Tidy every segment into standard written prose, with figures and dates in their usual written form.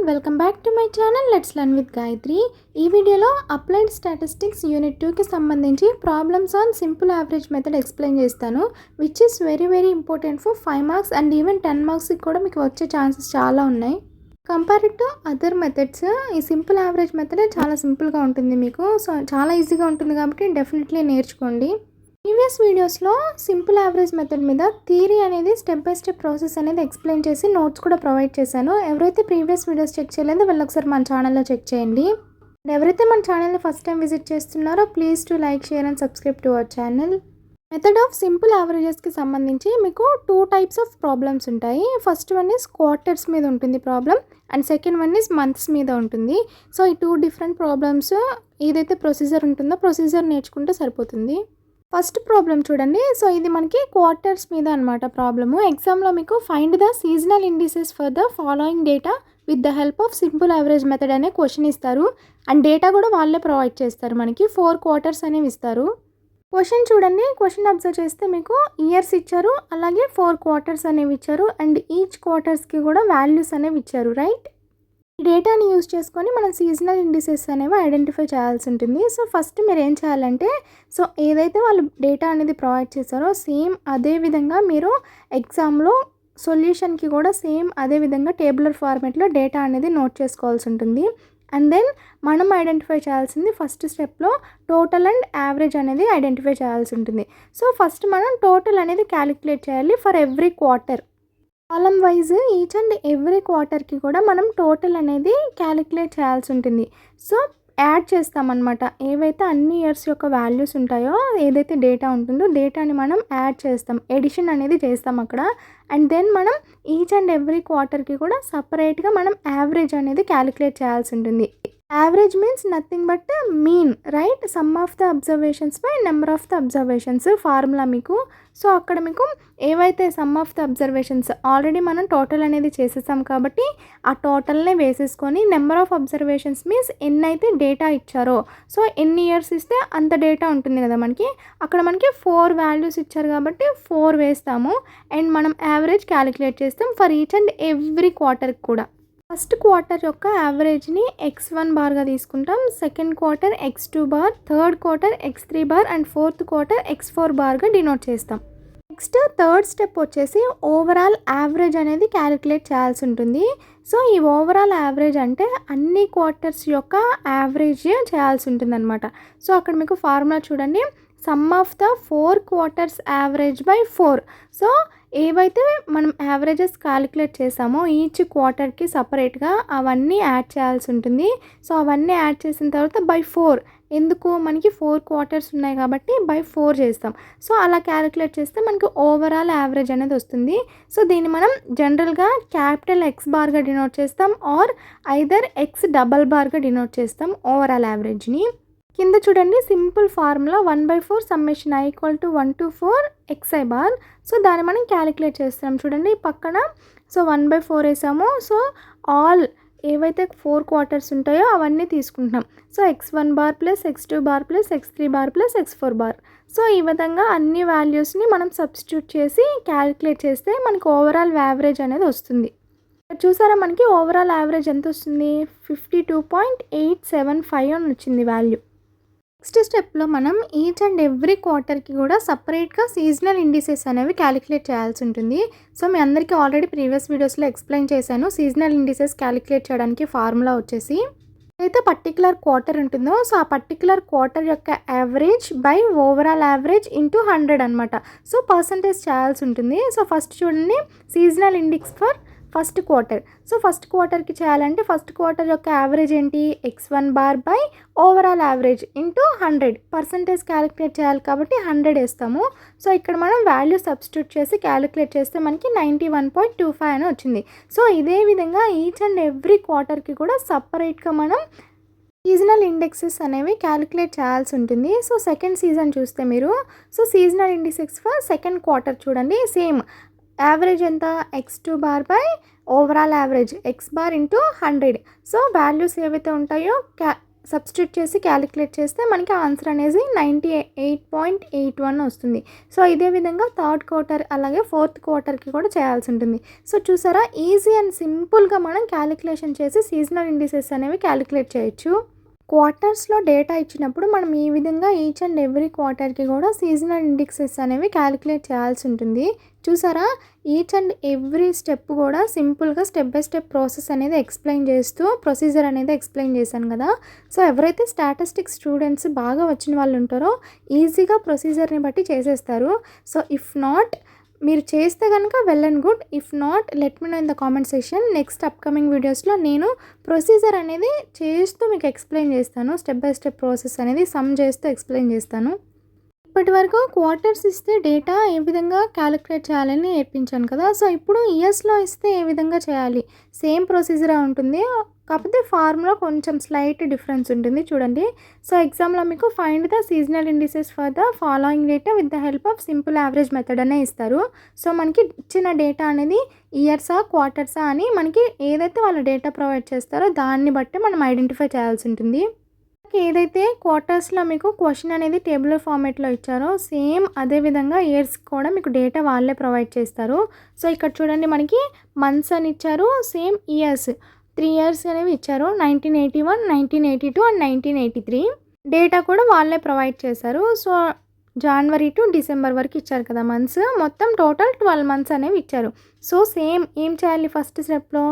Welcome back to my channel let's learn with Gayatri. ఈ వీడియోలో applied statistics unit 2కి సంబంధించి problems on simple average method explain చేస్తాను, which is very important for 5 marks and even 10 మార్క్స్కి కూడా మీకు వచ్చే ఛాన్సెస్ చాలా ఉన్నాయి. కంపేర్డ్ టు అదర్ మెథడ్స్ ఈ సింపుల్ యావరేజ్ మెథడ్ చాలా సింపుల్గా ఉంటుంది మీకు. సో చాలా ఈజీగా ఉంటుంది కాబట్టి డెఫినెట్లీ నేర్చుకోండి. ప్రీవియస్ వీడియోస్లో సింపుల్ యావరేజ్ మెథడ్ మీద థియరీ అనేది స్టెప్ బై స్టెప్ ప్రాసెస్ అనేది ఎక్స్ప్లెయిన్ చేసి నోట్స్ కూడా ప్రొవైడ్ చేశాను. ఎవరైతే ప్రీవియస్ వీడియోస్ చెక్ చేయలేదో వాళ్ళు ఒకసారి మన ఛానల్లో చెక్ చేయండి. ఎవరైతే మన ఛానల్ని ఫస్ట్ టైం విజిట్ చేస్తున్నారో please to like, share and subscribe to our channel. Method of simple యావరేజెస్కి సంబంధించి మీకు 2 టైప్స్ ఆఫ్ ప్రాబ్లమ్స్ ఉంటాయి. ఫస్ట్ వన్ ఈజ్ క్వార్టర్స్ మీద ఉంటుంది problem and second one is months మీద ఉంటుంది. సో ఈ 2 డిఫరెంట్ ప్రాబ్లమ్స్ ఏదైతే ప్రొసీజర్ ఉంటుందో ప్రొసీజర్ నేర్చుకుంటే సరిపోతుంది. ఫస్ట్ ప్రాబ్లం చూడండి. సో ఇది మనకి క్వార్టర్స్ మీద అనమాట ప్రాబ్లము. ఎగ్జామ్లో మీకు find the seasonal indices for the following data with the help of simple average method అనే క్వశ్చన్ ఇస్తారు అండ్ డేటా కూడా వాళ్ళే ప్రొవైడ్ చేస్తారు. మనకి 4 క్వార్టర్స్ అనేవి ఇస్తారు. క్వశ్చన్ చూడండి. క్వశ్చన్ అబ్జర్వ్ చేస్తే మీకు ఇయర్స్ ఇచ్చారు, అలాగే 4 క్వార్టర్స్ అనేవి ఇచ్చారు అండ్ ఈచ్ క్వార్టర్స్కి కూడా వాల్యూస్ అనేవి ఇచ్చారు, రైట్? ఈ డేటాని యూజ్ చేసుకొని మనం సీజనల్ ఇండిసెస్ అనేవి ఐడెంటిఫై చేయాల్సి ఉంటుంది. సో ఫస్ట్ మీరు ఏం చేయాలంటే, సో ఏదైతే వాళ్ళు డేటా అనేది ప్రొవైడ్ చేశారో సేమ్ అదే విధంగా మీరు ఎగ్జామ్లో సొల్యూషన్కి కూడా సేమ్ అదే విధంగా టేబులర్ ఫార్మేట్లో డేటా అనేది నోట్ చేసుకోవాల్సి ఉంటుంది. అండ్ దెన్ మనం ఐడెంటిఫై చేయాల్సింది ఫస్ట్ స్టెప్లో టోటల్ అండ్ యావరేజ్ అనేది ఐడెంటిఫై చేయాల్సి ఉంటుంది. సో ఫస్ట్ మనం టోటల్ అనేది క్యాలిక్యులేట్ చేయాలి for every quarter. Column wise each and every క్వార్టర్కి కూడా మనం టోటల్ అనేది క్యాలిక్యులేట్ చేయాల్సి ఉంటుంది. సో యాడ్ చేస్తామన్నమాట. ఏవైతే అన్ని ఇయర్స్ యొక్క వాల్యూస్ ఉంటాయో, ఏదైతే డేటా ఉంటుందో డేటాని మనం యాడ్ చేస్తాం, ఎడిషన్ అనేది చేస్తాం అక్కడ. అండ్ దెన్ మనం ఈచ్ అండ్ ఎవ్రీ క్వార్టర్కి కూడా సపరేట్గా మనం యావరేజ్ అనేది క్యాలిక్యులేట్ చేయాల్సి ఉంటుంది. Average means nothing but mean, right? Some of the observations by number of the observations formula మీకు. సో అక్కడ మీకు ఏవైతే some of the observations already మనం టోటల్ అనేది చేసేసాం కాబట్టి ఆ టోటల్నే వేసేసుకొని నెంబర్ ఆఫ్ అబ్జర్వేషన్స్ మీన్స్ ఎన్నైతే డేటా ఇచ్చారో, సో ఎన్ని ఇయర్స్ ఇస్తే అంత డేటా ఉంటుంది కదా మనకి. అక్కడ మనకి 4 వాల్యూస్ ఇచ్చారు కాబట్టి 4 వేస్తాము అండ్ మనం యావరేజ్ క్యాలిక్యులేట్ చేస్తాం ఫర్ ఈచ్ అండ్ ఎవ్రీ క్వార్టర్కి కూడా. ఫస్ట్ క్వార్టర్ యొక్క యావరేజ్ని x1 బార్గా తీసుకుంటాం, second quarter x2 bar, third quarter x3 bar and fourth quarter x4 బార్గా డినోట్ చేస్తాం. నెక్స్ట్ థర్డ్ స్టెప్ వచ్చేసి ఓవరాల్ యావరేజ్ అనేది క్యాలిక్యులేట్ చేయాల్సి ఉంటుంది. సో ఈ ఓవరాల్ యావరేజ్ అంటే అన్ని క్వార్టర్స్ యొక్క యావరేజ్ చేయాల్సి ఉంటుంది అనమాట. సో అక్కడ మీకు ఫార్ములా చూడండి, some of the 4 quarters average by 4. So ఏవైతే మనం యావరేజెస్ క్యాలిక్యులేట్ చేసామో ఈచ్ క్వార్టర్కి సపరేట్గా అవన్నీ యాడ్ చేయాల్సి ఉంటుంది. సో అవన్నీ యాడ్ చేసిన తర్వాత బై 4, ఎందుకు మనకి 4 క్వార్టర్స్ ఉన్నాయి కాబట్టి బై 4 చేస్తాం. సో అలా క్యాలిక్యులేట్ చేస్తే మనకి ఓవరాల్ యావరేజ్ అనేది వస్తుంది. సో దీన్ని మనం జనరల్గా క్యాపిటల్ X బార్గా డినోట్ చేస్తాం ఆర్ ఐదర్ X డబల్ బార్గా డినోట్ చేస్తాం ఓవరాల్ యావరేజ్ని. కింద చూడండి simple formula 1/4 summation I = 1 to 4 xi bar. So దాన్ని మనం క్యాలిక్యులేట్ చేస్తాం. చూడండి పక్కన సో 1/4 వేసాము. సో ఆల్ ఏవైతే 4 క్వార్టర్స్ ఉంటాయో అవన్నీ తీసుకుంటున్నాం. So x1 bar plus x2 bar plus x3 bar plus x4 bar. So ఈ విధంగా అన్ని వాల్యూస్ని మనం సబ్స్టిట్యూట్ చేసి క్యాలిక్యులేట్ చేస్తే మనకు ఓవరాల్ యావరేజ్ అనేది వస్తుంది. చూసారా మనకి ఓవరాల్ యావరేజ్ ఎంత వస్తుంది? 52.875 అని వచ్చింది వాల్యూ. నెక్స్ట్ స్టెప్లో మనం ఈచ్ అండ్ ఎవ్రీ క్వార్టర్కి కూడా సపరేట్గా సీజనల్ ఇండిసెస్ అనేవి క్యాలిక్యులేట్ చేయాల్సి ఉంటుంది. సో మీ అందరికీ ఆల్రెడీ ప్రీవియస్ వీడియోస్లో ఎక్స్ప్లెయిన్ చేశాను. సీజనల్ ఇండిసెస్ క్యాలిక్యులేట్ చేయడానికి ఫార్ములా వచ్చేసి ఏదైతే పర్టికులర్ క్వార్టర్ ఉంటుందో సో ఆ పర్టికులర్ క్వార్టర్ యొక్క average by overall average into 100 అనమాట. సో పర్సంటేజ్ చేయాల్సి ఉంటుంది. సో ఫస్ట్ చూడండి seasonal index for first quarter. So first క్వార్టర్కి చేయాలంటే ఫస్ట్ క్వార్టర్ యొక్క యావరేజ్ ఏంటి? x1 bar by overall average into 100. Percentage calculate చేయాలి కాబట్టి 100 వేస్తాము. సో ఇక్కడ మనం వాల్యూ సబ్స్టిట్యూట్ చేసి క్యాలిక్యులేట్ చేస్తే మనకి 91.25 అని వచ్చింది. సో ఇదే విధంగా ఈచ్ అండ్ ఎవ్రీ క్వార్టర్కి కూడా సపరేట్గా మనం సీజనల్ ఇండెక్సెస్ అనేవి క్యాలిక్యులేట్ చేయాల్సి ఉంటుంది. సో సెకండ్ సీజన్ చూస్తే మీరు so seasonal indexes for second quarter చూడండి సేమ్ యావరేజ్ ఎంత? x2 bar by overall average x bar into 100. So values ఏవైతే ఉంటాయో సబ్స్టిట్యూట్ చేసి క్యాలిక్యులేట్ చేస్తే మనకి ఆన్సర్ అనేది 98.81 వస్తుంది. సో ఇదే విధంగా థర్డ్ క్వార్టర్ అలాగే ఫోర్త్ క్వార్టర్కి కూడా చేయాల్సి ఉంటుంది. సో చూసారా, ఈజీ అండ్ సింపుల్గా మనం క్యాలిక్యులేషన్ చేసి సీజనల్ ఇండిసెస్ అనేవి క్యాలిక్యులేట్ చేయొచ్చు. క్వార్టర్స్లో డేటా ఇచ్చినప్పుడు మనం ఈ విధంగా ఈచ్ అండ్ ఎవ్రీ క్వార్టర్కి కూడా సీజనల్ ఇండిసెస్ అనేవి క్యాలిక్యులేట్ చేయాల్సి ఉంటుంది. చూసారా, ఈచ్ అండ్ ఎవ్రీ స్టెప్ కూడా సింపుల్గా స్టెప్ బై స్టెప్ ప్రాసెస్ అనేది ఎక్స్ప్లెయిన్ చేస్తూ ప్రొసీజర్ అనేది ఎక్స్ప్లెయిన్ చేశాను కదా. సో ఎవరైతే స్టాటిస్టిక్స్ స్టూడెంట్స్ బాగా వచ్చిన వాళ్ళు ఉంటారో ఈజీగా ప్రొసీజర్ని బట్టి చేసేస్తారు. సో ఇఫ్ నాట్ మీరు చేస్తే కనుక well and good, if not let me know in the comment section. Next upcoming వీడియోస్లో నేను ప్రొసీజర్ అనేది చేస్తూ మీకు ఎక్స్ప్లెయిన్ చేస్తాను. స్టెప్ బై స్టెప్ ప్రాసెస్ అనేది సమ్ చేస్తూ ఎక్స్ప్లెయిన్ చేస్తాను. ఇప్పటి వరకు క్వార్టర్స్ ఇస్తే డేటా ఏ విధంగా క్యాలిక్యులేట్ చేయాలని నేర్పించాను కదా. సో ఇప్పుడు ఇయర్స్లో ఇస్తే ఏ విధంగా చేయాలి, సేమ్ ప్రొసీజరే ఉంటుంది, కాకపోతే ఫార్ములా కొంచెం స్లైట్ డిఫరెన్స్ ఉంటుంది. చూడండి, సో ఎగ్జామ్లో మీకు find the seasonal indices for the following data with the help of simple average method అనే ఇస్తారు. సో మనకి ఇచ్చిన డేటా అనేది ఇయర్సా క్వార్టర్సా అని మనకి ఏదైతే వాళ్ళు డేటా ప్రొవైడ్ చేస్తారో దాన్ని బట్టి మనం ఐడెంటిఫై చేయాల్సి ఉంటుంది. ఏదైతే క్వార్టర్స్లో మీకు క్వశ్చన్ అనేది టేబులర్ ఫార్మేట్లో ఇచ్చారో సేమ్ అదే విధంగా ఇయర్స్కి కూడా మీకు డేటా వాళ్ళే ప్రొవైడ్ చేస్తారు. సో ఇక్కడ చూడండి, మనకి మంత్స్ అని ఇచ్చారు, సేమ్ ఇయర్స్ 3 ఇయర్స్ అనేవి ఇచ్చారు, 1981, 1982 అండ్ 1983. డేటా కూడా వాళ్ళే ప్రొవైడ్ చేశారు. సో జనవరి టు డిసెంబర్ వరకు ఇచ్చారు కదా మంత్స్, మొత్తం టోటల్ 12 మంత్స్ అనేవి ఇచ్చారు. సో సేమ్ ఏం చేయాలి, ఫస్ట్ స్టెప్లో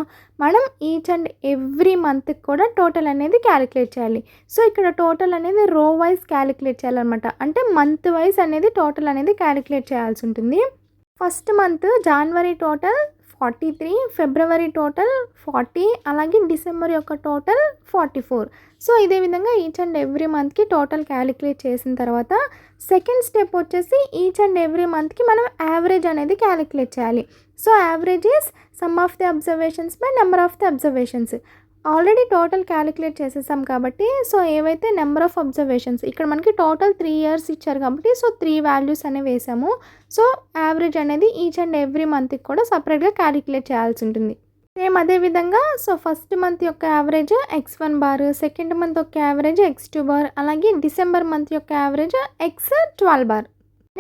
మనం ఈచ్ అండ్ ఎవ్రీ మంత్కి కూడా టోటల్ అనేది క్యాలిక్యులేట్ చేయాలి. సో ఇక్కడ టోటల్ అనేది రో వైజ్ క్యాలిక్యులేట్ చేయాలన్నమాట, అంటే మంత్ వైజ్ అనేది టోటల్ అనేది క్యాలిక్యులేట్ చేయాల్సి ఉంటుంది. ఫస్ట్ మంత్ జనవరి టోటల్ 43, ఫిబ్రవరి టోటల్ 40, అలాగే డిసెంబర్ యొక్క టోటల్ 44. సో ఇదే విధంగా ఈచ్ అండ్ ఎవ్రీ మంత్కి టోటల్ క్యాలిక్యులేట్ చేసిన తర్వాత సెకండ్ స్టెప్ వచ్చేసి ఈచ్ అండ్ ఎవ్రీ మంత్కి మనం యావరేజ్ అనేది క్యాలిక్యులేట్ చేయాలి. So average is some of the observations by number of the observations. Already total calculate చేసేసాం కాబట్టి, సో ఏవైతే నెంబర్ ఆఫ్ అబ్జర్వేషన్స్ ఇక్కడ మనకి టోటల్ 3 ఇయర్స్ ఇచ్చారు కాబట్టి సో 3 వాల్యూస్ అనేవి వేసాము. సో యావరేజ్ అనేది ఈచ్ అండ్ ఎవ్రీ మంత్కి కూడా సపరేట్గా క్యాలిక్యులేట్ చేయాల్సి ఉంటుంది. సేమ్ అదేవిధంగా సో ఫస్ట్ మంత్ యొక్క average x1 bar, second month యొక్క యావరేజ్ x2 బార్, అలాగే డిసెంబర్ మంత్ యొక్క average x12 bar.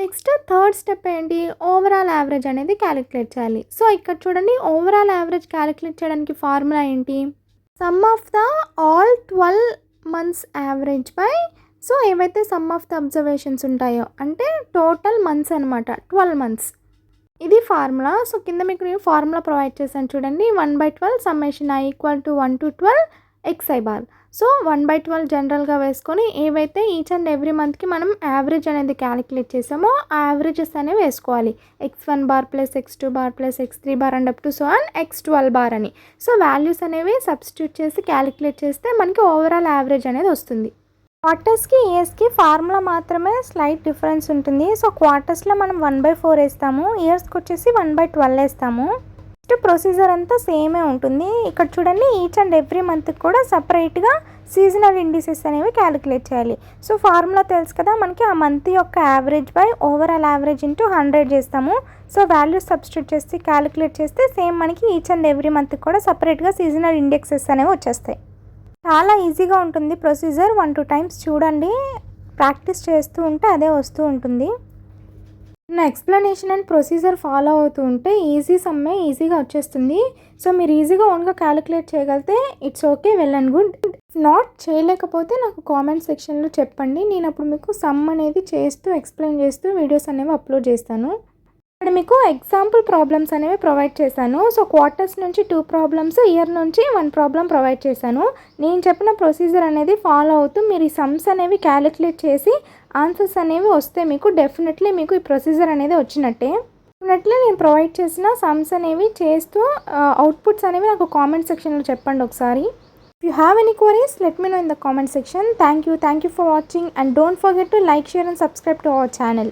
Next third step ఏంటి, ఓవరాల్ యావరేజ్ అనేది క్యాలిక్యులేట్ చేయాలి. సో ఇక్కడ చూడండి, ఓవరాల్ యావరేజ్ క్యాలిక్యులేట్ చేయడానికి ఫార్ములా ఏంటి, some of the all 12 months average by, so ఏవైతే సమ్ ఆఫ్ ద అబ్జర్వేషన్స్ ఉంటాయో అంటే టోటల్ మంత్స్ అనమాట, 12 మంత్స్. ఇది ఫార్ములా. సో కింద మీకు నేను ఫార్ములా ప్రొవైడ్ చేశాను చూడండి, 1/12 summation i equal to 1 to 12 xi bar. So 1/12 జనరల్గా వేసుకొని ఏవైతే ఈచ్ అండ్ ఎవ్రీ మంత్కి మనం యావరేజ్ అనేది క్యాలిక్యులేట్ చేసామో ఆ యావరేజెస్ అనేవి వేసుకోవాలి, x1 bar plus x2 bar plus x3 bar and up to so on x12 bar అని. సో వాల్యూస్ అనేవి సబ్స్టిట్యూట్ చేసి క్యాలిక్యులేట్ చేస్తే మనకి ఓవరాల్ యావరేజ్ అనేది వస్తుంది. క్వార్టర్స్కి ఇయర్స్కి ఫార్ములా మాత్రమే స్లైట్ డిఫరెన్స్ ఉంటుంది. సో క్వార్టర్స్లో మనం 1/4 వేస్తాము, ఇయర్స్కి వచ్చేసి 1/12 వేస్తాము. నెక్స్ట్ ప్రొసీజర్ అంతా సేమే ఉంటుంది. ఇక్కడ చూడండి, ఈచ్ అండ్ ఎవ్రీ మంత్కి కూడా సపరేట్గా సీజనల్ ఇండిసెస్ అనేవి క్యాలిక్యులేట్ చేయాలి. సో ఫార్ములా తెలుసు కదా మనకి, ఆ మంత్ యొక్క average by overall average into 100 చేస్తాము. సో వాల్యూస్ సబ్స్టిట్యూట్ చేసి క్యాలిక్యులేట్ చేస్తే సేమ్ మనకి ఈచ్ అండ్ ఎవ్రీ మంత్కి కూడా సపరేట్గా సీజనల్ ఇండెక్సెస్ అనేవి వచ్చేస్తాయి. చాలా ఈజీగా ఉంటుంది ప్రొసీజర్, 1-2 టైమ్స్ చూడండి, ప్రాక్టీస్ చేస్తూ ఉంటే అదే వస్తూ ఉంటుంది. నా ఎక్స్ప్లెనేషన్ అండ్ ప్రొసీజర్ ఫాలో అవుతూ ఉంటే ఈజీ సమ్మే ఈజీగా వచ్చేస్తుంది. సో మీరు ఈజీగా ఓన్గా క్యాలిక్యులేట్ చేయగలిగితే it's okay, well and good. Not చేయలేకపోతే నాకు కామెంట్ సెక్షన్లో చెప్పండి, నేను అప్పుడు మీకు సమ్ అనేది చేస్తూ ఎక్స్ప్లెయిన్ చేస్తూ వీడియోస్ అనేవి అప్లోడ్ చేస్తాను. ఇక్కడ మీకు ఎగ్జాంపుల్ ప్రాబ్లమ్స్ అనేవి ప్రొవైడ్ చేశాను. సో క్వార్టర్స్ నుంచి 2 ప్రాబ్లమ్స్, ఇయర్ నుంచి 1 ప్రాబ్లం ప్రొవైడ్ చేశాను. నేను చెప్పిన ప్రొసీజర్ అనేది ఫాలో అవుతూ మీరు ఈ సమ్స్ అనేవి క్యాలిక్యులేట్ చేసి ఆన్సర్స్ అనేవి వస్తే మీకు డెఫినెట్లీ మీకు ఈ ప్రొసీజర్ అనేది వచ్చినట్టే. డెఫినెట్లీ నేను ప్రొవైడ్ చేసిన సమ్స్ అనేవి చేస్తూ అవుట్పుట్స్ అనేవి నాకు కామెంట్ సెక్షన్లో చెప్పండి ఒకసారి. If you have any queries, let me know in the comment section. Thank you for watching and don't forget to like, share and subscribe to our channel.